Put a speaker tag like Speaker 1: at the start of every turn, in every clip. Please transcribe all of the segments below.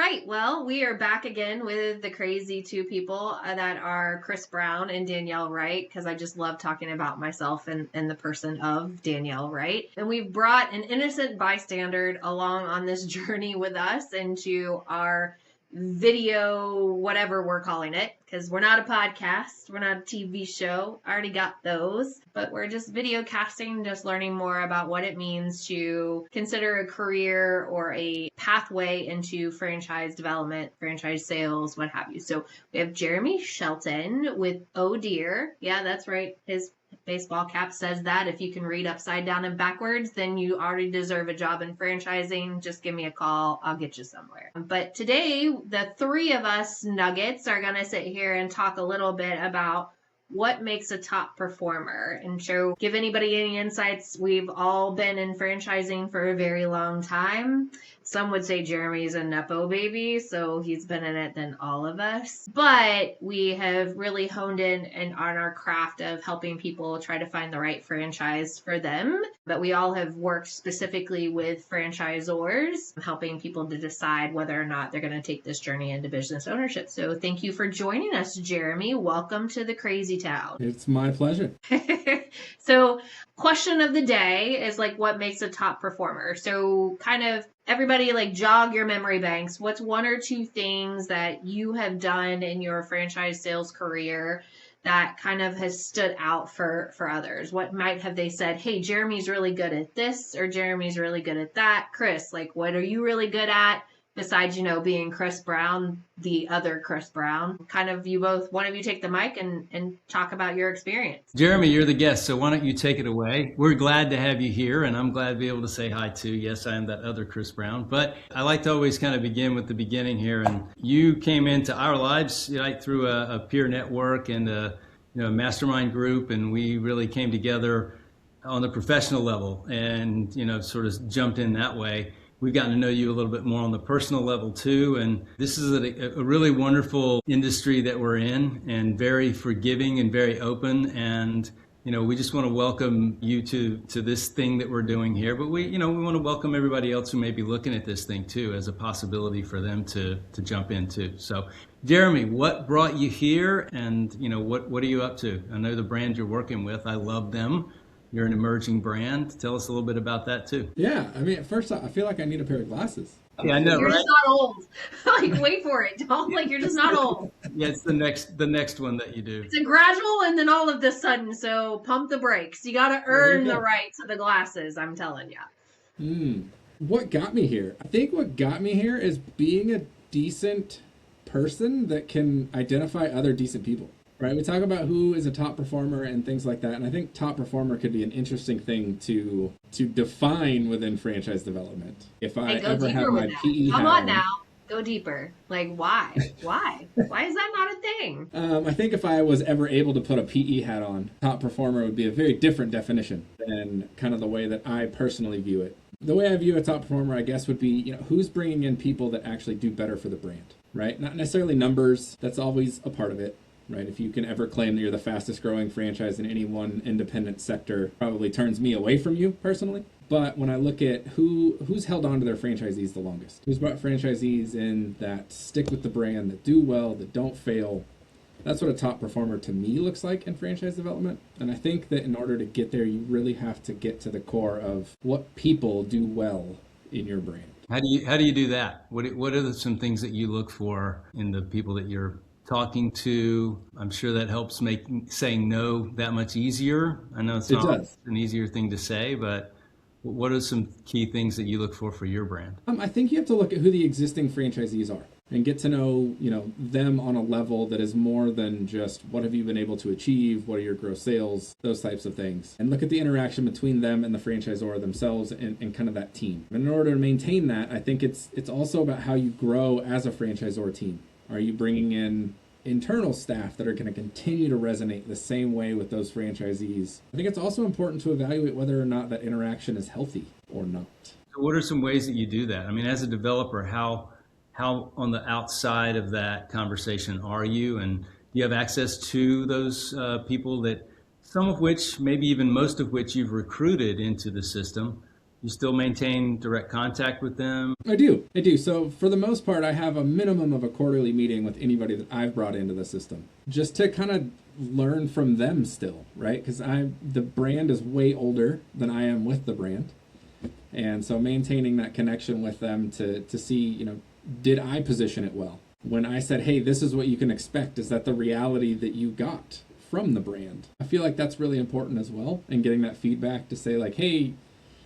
Speaker 1: right. Well, we are back again with the crazy two people that are Chris Brown and Danielle Wright, because I just love talking about myself and the person of Danielle Wright. And we've brought an innocent bystander along on this journey with us into our video, whatever we're calling it, because we're not a podcast, we're not a TV show. I already got those, but we're just video casting, just learning more about what it means to consider a career or a pathway into franchise development, franchise sales, what have you. So we have Jeremy Shelton with Oh Dear. Yeah, that's right. His baseball cap says that. If you can read upside down and backwards, then you already deserve a job in franchising. Just give me a call. I'll get you somewhere. But today, the three of us nuggets are going to sit here and talk a little bit about what makes a top performer, and so give anybody any insights. We've all been in franchising for a very long time. Some would say Jeremy's a Nepo baby, so he's been in it than all of us. But we have really honed in on our craft of helping people try to find the right franchise for them. But we all have worked specifically with franchisors, helping people to decide whether or not they're going to take this journey into business ownership. So thank you for joining us, Jeremy. Welcome to the Crazy Town.
Speaker 2: It's my pleasure.
Speaker 1: So question of the day is like, what makes a top performer? So kind of everybody like jog your memory banks. What's one or two things that you have done in your franchise sales career that kind of has stood out for others? What might have they said, hey, Jeremy's really good at this, or Jeremy's really good at that? Chris, like, what are you really good at? Besides, being Chris Brown, the other Chris Brown, kind of you both, one of you take the mic and talk about your experience.
Speaker 3: Jeremy, you're the guest, so why don't you take it away? We're glad to have you here, and I'm glad to be able to say hi too. Yes, I am that other Chris Brown, but I like to always kind of begin with the beginning here. And you came into our lives through a peer network and a mastermind group, and we really came together on the professional level and sort of jumped in that way. We've gotten to know you a little bit more on the personal level too, and this is a really wonderful industry that we're in, and very forgiving and very open. And we just want to welcome you to this thing that we're doing here. But we want to welcome everybody else who may be looking at this thing too as a possibility for them to jump into. So, Jeremy, what brought you here, and what are you up to? I know the brand you're working with. I love them. You're an emerging brand. Tell us a little bit about that too.
Speaker 2: Yeah, I mean, first I feel like I need a pair of glasses.
Speaker 3: Yeah, I know,
Speaker 1: you're
Speaker 3: right?
Speaker 1: Just not old. Like, wait for it. Don't you're just not old.
Speaker 3: Yeah, it's the next one that you do.
Speaker 1: It's a gradual and then all of a sudden. So pump the brakes. You got to earn the right to the glasses. I'm telling you.
Speaker 2: What got me here? I think what got me here is being a decent person that can identify other decent people. Right, we talk about who is a top performer and things like that, and I think top performer could be an interesting thing to define within franchise development. If I ever have my PE hat
Speaker 1: Come on now, go deeper. Like, why? Why is that not a thing?
Speaker 2: I think if I was ever able to put a PE hat on, top performer would be a very different definition than kind of the way that I personally view it. The way I view a top performer, I guess, would be who's bringing in people that actually do better for the brand. Right, not necessarily numbers. That's always a part of it. Right, if you can ever claim that you're the fastest growing franchise in any one independent sector, probably turns me away from you personally. But when I look at who's held on to their franchisees the longest, who's brought franchisees in that stick with the brand, that do well, that don't fail, that's what a top performer to me looks like in franchise development. And I think that in order to get there, you really have to get to the core of what people do well in your brand.
Speaker 3: How do you do that? What are some things that you look for in the people that you're talking to? I'm sure that helps make saying no that much easier. I know it's not an easier thing to say, but what are some key things that you look for your brand?
Speaker 2: I think you have to look at who the existing franchisees are and get to know, them on a level that is more than just what have you been able to achieve, what are your gross sales, those types of things. And look at the interaction between them and the franchisor themselves and kind of that team. And in order to maintain that, I think it's also about how you grow as a franchisor team. Are you bringing in internal staff that are going to continue to resonate the same way with those franchisees? I think it's also important to evaluate whether or not that interaction is healthy or not.
Speaker 3: So what are some ways that you do that? I mean, as a developer, how on the outside of that conversation are you? And do you have access to those people that some of which, maybe even most of which you've recruited into the system? You still maintain direct contact with them?
Speaker 2: I do. So for the most part, I have a minimum of a quarterly meeting with anybody that I've brought into the system, just to kind of learn from them still, right? Because the brand is way older than I am with the brand. And so maintaining that connection with them to see, did I position it well? When I said, hey, this is what you can expect, is that the reality that you got from the brand? I feel like that's really important as well. And getting that feedback to say like, hey,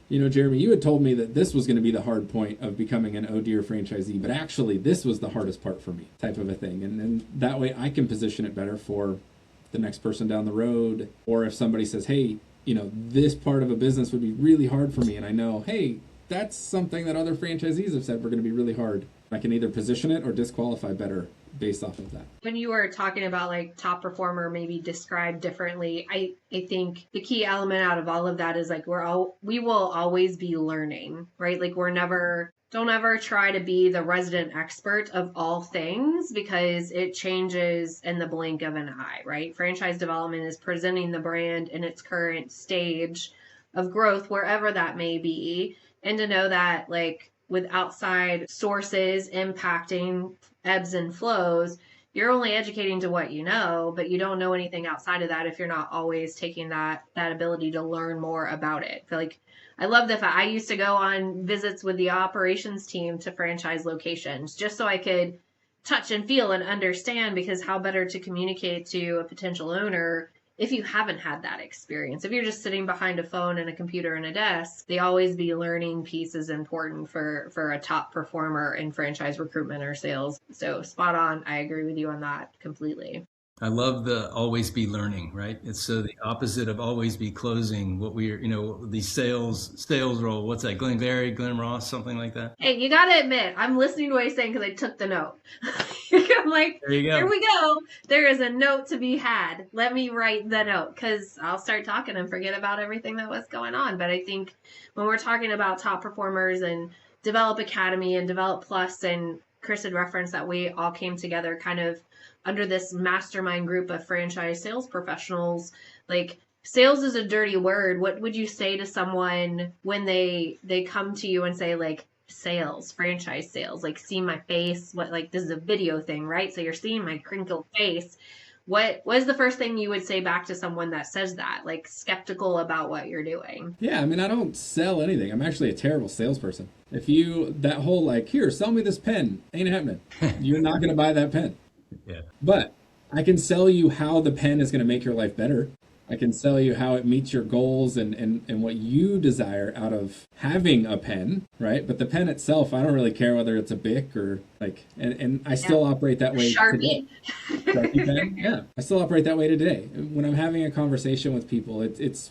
Speaker 2: Jeremy, you had told me that this was going to be the hard point of becoming an Oh Dear franchisee, but actually this was the hardest part for me, type of a thing. And then that way I can position it better for the next person down the road. Or if somebody says, hey, this part of a business would be really hard for me. And I know, hey, that's something that other franchisees have said were going to be really hard. I can either position it or disqualify better based off of that.
Speaker 1: When you were talking about like top performer, maybe described differently, I think the key element out of all of that is like we will always be learning, right? Like don't ever try to be the resident expert of all things, because it changes in the blink of an eye, right? Franchise development is presenting the brand in its current stage of growth, wherever that may be. And to know that like with outside sources impacting ebbs and flows, you're only educating to what you know, but you don't know anything outside of that if you're not always taking that ability to learn more about it. I feel like I love the fact I used to go on visits with the operations team to franchise locations just so I could touch and feel and understand, because how better to communicate to a potential owner if you haven't had that experience. If you're just sitting behind a phone and a computer and a desk, the always be learning piece is important for a top performer in franchise recruitment or sales. So spot on. I agree with you on that completely.
Speaker 3: I love the always be learning, right? It's so the opposite of always be closing. What we're, the sales role. What's that? Glenn Glary, Glenn Ross, something like that.
Speaker 1: Hey, you got to admit, I'm listening to what he's saying because I took the note. I'm like,
Speaker 3: there you go.
Speaker 1: Here we go. There is a note to be had. Let me write the note, because I'll start talking and forget about everything that was going on. But I think when we're talking about top performers and Dvelop Academy and Dvelop Plus, and Chris had referenced that we all came together kind of under this mastermind group of franchise sales professionals. Like, sales is a dirty word. What would you say to someone when they come to you and say like, sales, franchise sales, like, see my face? What, like, this is a video thing, right? So you're seeing my crinkled face. What is the first thing you would say back to someone that says that, like, skeptical about what you're doing?
Speaker 2: Yeah, I mean, I don't sell anything. I'm actually a terrible salesperson. That whole like, here, sell me this pen, ain't happening. You're not going to buy that pen.
Speaker 3: Yeah.
Speaker 2: But I can sell you how the pen is going to make your life better. I can sell you how it meets your goals and what you desire out of having a pen, right? But the pen itself, I don't really care whether it's a Bic or like, and I still operate that way
Speaker 1: Sharpie.
Speaker 2: Today. Sharpie pen? Yeah. I still operate that way today. When I'm having a conversation with people, it's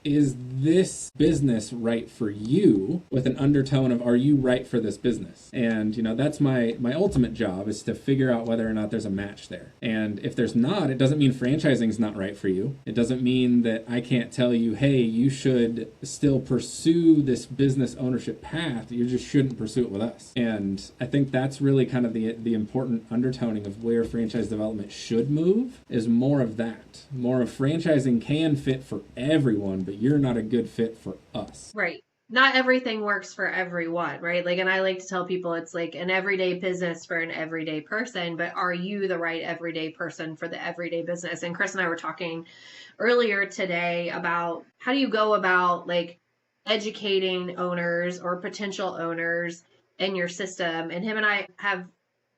Speaker 2: is this business right for you, with an undertone of, are you right for this business? And, that's my ultimate job, is to figure out whether or not there's a match there. And if there's not, it doesn't mean franchising is not right for you. It doesn't mean that I can't tell you, hey, you should still pursue this business ownership path. You just shouldn't pursue it with us. And I think that's really kind of the important undertoning of where franchise development should move, is more of that. More of franchising can fit for everyone, but you're not a good fit for us.
Speaker 1: Right. Not everything works for everyone, right? Like, and I like to tell people it's like an everyday business for an everyday person, but are you the right everyday person for the everyday business? And Chris and I were talking earlier today about how do you go about like educating owners or potential owners in your system. And him and I have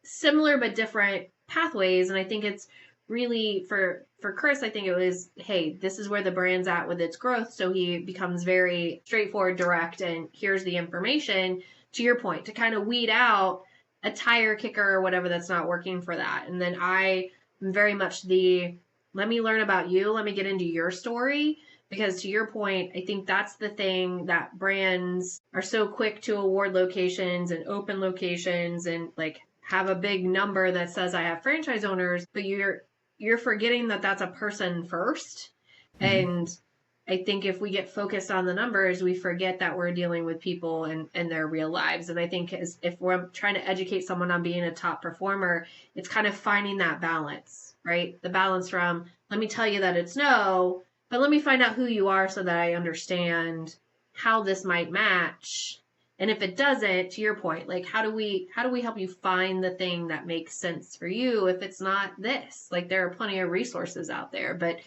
Speaker 1: similar but different pathways. And I think it's really for Chris, I think it was, hey, this is where the brand's at with its growth. So he becomes very straightforward, direct, and here's the information, to your point, to kind of weed out a tire kicker or whatever that's not working for that. And then I am very much let me learn about you. Let me get into your story. Because to your point, I think that's the thing that brands are so quick to award locations and open locations and like have a big number that says I have franchise owners, but you're forgetting that that's a person first. Mm-hmm. And I think if we get focused on the numbers, we forget that we're dealing with people and their real lives. And I think if we're trying to educate someone on being a top performer, it's kind of finding that balance, right? The balance from, let me tell you that it's no, but let me find out who you are so that I understand how this might match. And if it doesn't, to your point, like how do we help you find the thing that makes sense for you if it's not this? Like there are plenty of resources out there, but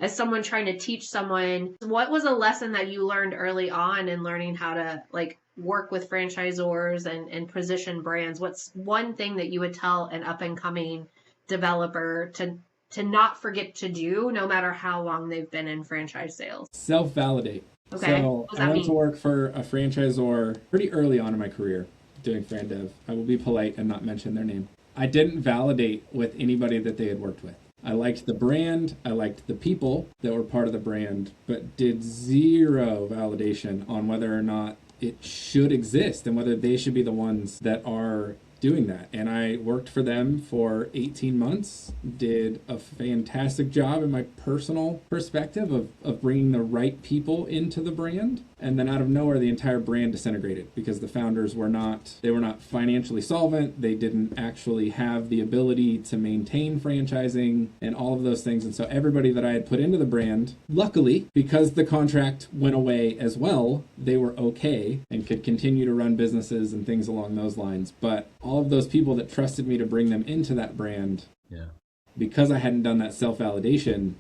Speaker 1: as someone trying to teach someone, what was a lesson that you learned early on in learning how to like work with franchisors and position brands? What's one thing that you would tell an up and coming developer to not forget to do no matter how long they've been in franchise sales?
Speaker 2: Self-validate.
Speaker 1: Okay.
Speaker 2: So I went to work for a franchisor pretty early on in my career doing fran dev. I will be polite and not mention their name. I didn't validate with anybody that they had worked with. I liked the brand, I liked the people that were part of the brand, but did zero validation on whether or not it should exist and whether they should be the ones that are doing that. And I worked for them for 18 months, did a fantastic job in my personal perspective of bringing the right people into the brand. And then out of nowhere, the entire brand disintegrated because the founders were not financially solvent. They didn't actually have the ability to maintain franchising and all of those things. And so everybody that I had put into the brand, luckily, because the contract went away as well, they were okay and could continue to run businesses and things along those lines. But all of those people that trusted me to bring them into that brand, because I hadn't done that self-validation,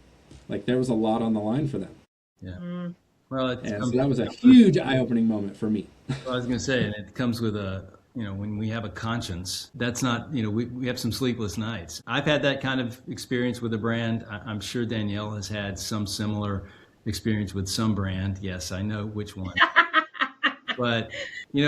Speaker 2: like there was a lot on the line for them.
Speaker 3: Yeah. Well,
Speaker 2: so that was a huge eye-opening moment for me.
Speaker 3: Well, I was going to say, and it comes with when we have a conscience, that's not, we have some sleepless nights. I've had that kind of experience with a brand. I'm sure Danielle has had some similar experience with some brand. Yes, I know which one. But,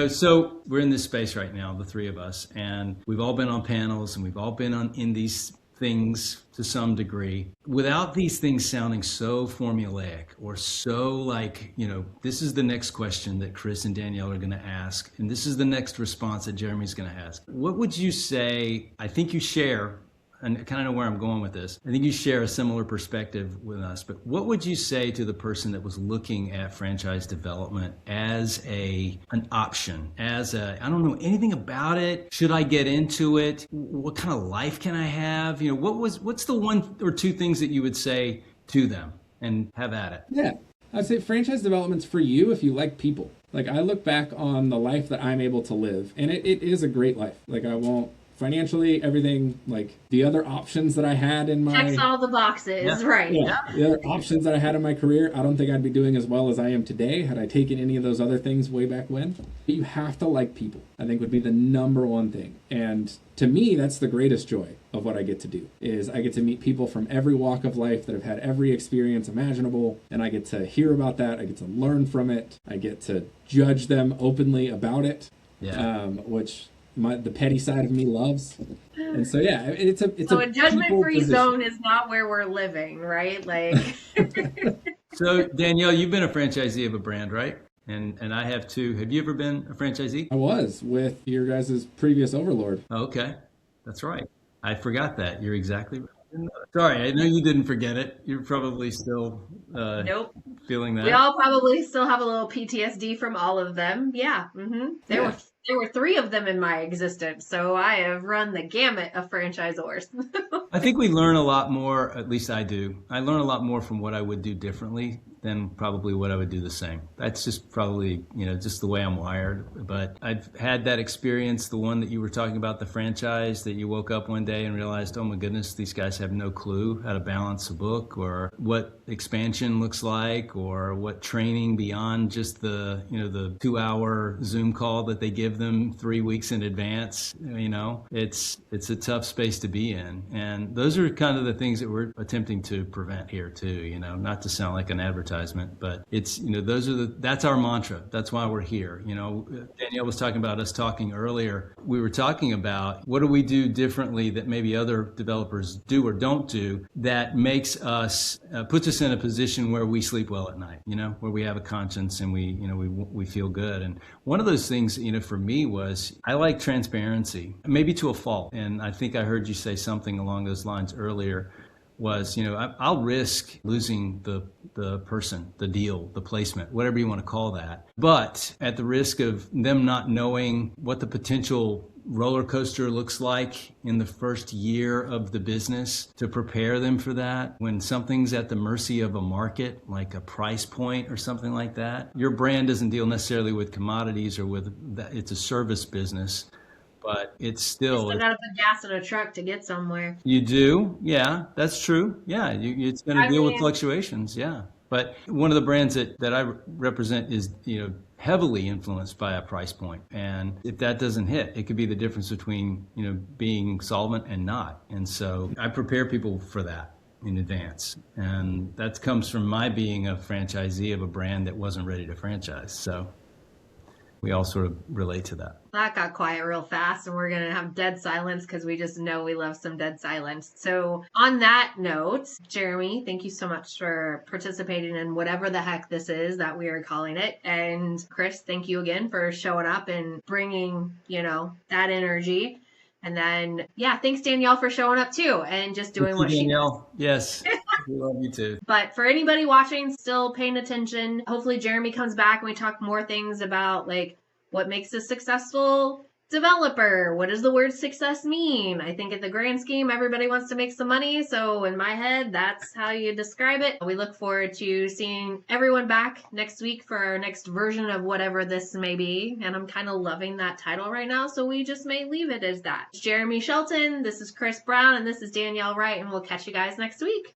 Speaker 3: so we're in this space right now, the three of us, and we've all been on panels and we've all been in these things to some degree, without these things sounding so formulaic or so like, this is the next question that Chris and Danielle are going to ask, and this is the next response that Jeremy's going to ask. What would you say? I think you share, and I kind of know where I'm going with this. I think you share a similar perspective with us, but what would you say to the person that was looking at franchise development as an option, I don't know anything about it. Should I get into it? What kind of life can I have? What's the one or two things that you would say to them and have at it?
Speaker 2: Yeah, I'd say franchise development's for you if you like people. Like I look back on the life that I'm able to live, and it is a great life. Like I won't, financially, everything, like the other options that I had in my...
Speaker 1: Checks all the boxes, right.
Speaker 2: Yeah. The other options that I had in my career, I don't think I'd be doing as well as I am today had I taken any of those other things way back when. But you have to like people, I think would be the number one thing. And to me, that's the greatest joy of what I get to do, is I get to meet people from every walk of life that have had every experience imaginable, and I get to hear about that, I get to learn from it, I get to judge them openly about it, which... the petty side of me loves. And so it's a
Speaker 1: judgment-free zone is not where we're living, right? Like
Speaker 3: So Danielle, you've been a franchisee of a brand, right? And I have too. Have you ever been a franchisee?
Speaker 2: I was with your guys' previous overlord.
Speaker 3: Okay, that's right. I forgot that. You're exactly right. Sorry, I know you didn't forget it. You're probably still
Speaker 1: nope.
Speaker 3: feeling that.
Speaker 1: We all probably still have a little PTSD from all of them. Yeah. There were three of them in my existence, so I have run the gamut of franchisors.
Speaker 3: I think we learn a lot more, at least I do. I learn a lot more from what I would do differently than probably what I would do the same. That's just probably, just the way I'm wired. But I've had that experience, the one that you were talking about, the franchise, that you woke up one day and realized, oh my goodness, these guys have no clue how to balance a book or what expansion looks like or what training beyond just the 2-hour Zoom call that they give them 3 weeks in advance. It's a tough space to be in. And those are kind of the things that we're attempting to prevent here too, not to sound like an advertisement, but it's, that's our mantra. That's why we're here. Danielle was talking about us talking earlier. We were talking about what do we do differently that maybe other developers do or don't do that makes us, puts us in a position where we sleep well at night, where we have a conscience and we feel good. And one of those things, for me was I like transparency, maybe to a fault. And I think I heard you say something along those lines earlier, was, I'll risk losing the person, the deal, the placement, whatever you want to call that. But at the risk of them not knowing what the potential roller coaster looks like in the first year of the business, to prepare them for that. When something's at the mercy of a market, like a price point or something like that, your brand doesn't deal necessarily with commodities or with that. It's a service business, but it's still.
Speaker 1: You still gotta put gas in a truck to get somewhere.
Speaker 3: You do? Yeah, that's true. Yeah, it's going to deal with fluctuations. Yeah. But one of the brands that I represent is, heavily influenced by a price point. And if that doesn't hit, it could be the difference between, being solvent and not. And so I prepare people for that in advance. And that comes from my being a franchisee of a brand that wasn't ready to franchise. So we all sort of relate to that.
Speaker 1: That got quiet real fast, and we're going to have dead silence because we just know we love some dead silence. So on that note, Jeremy, thank you so much for participating in whatever the heck this is that we are calling it. And Chris, thank you again for showing up and bringing, that energy. And then, thanks Danielle for showing up too and just doing what
Speaker 3: Danielle. Yes. We love you too.
Speaker 1: But for anybody watching, still paying attention, hopefully Jeremy comes back and we talk more things about what makes a successful developer. What does the word success mean? I think in the grand scheme, everybody wants to make some money. So in my head, that's how you describe it. We look forward to seeing everyone back next week for our next version of whatever this may be. And I'm kind of loving that title right now. So we just may leave it as that. Jeremy Shelton, this is Chris Brown, and this is Danielle Wright, and we'll catch you guys next week.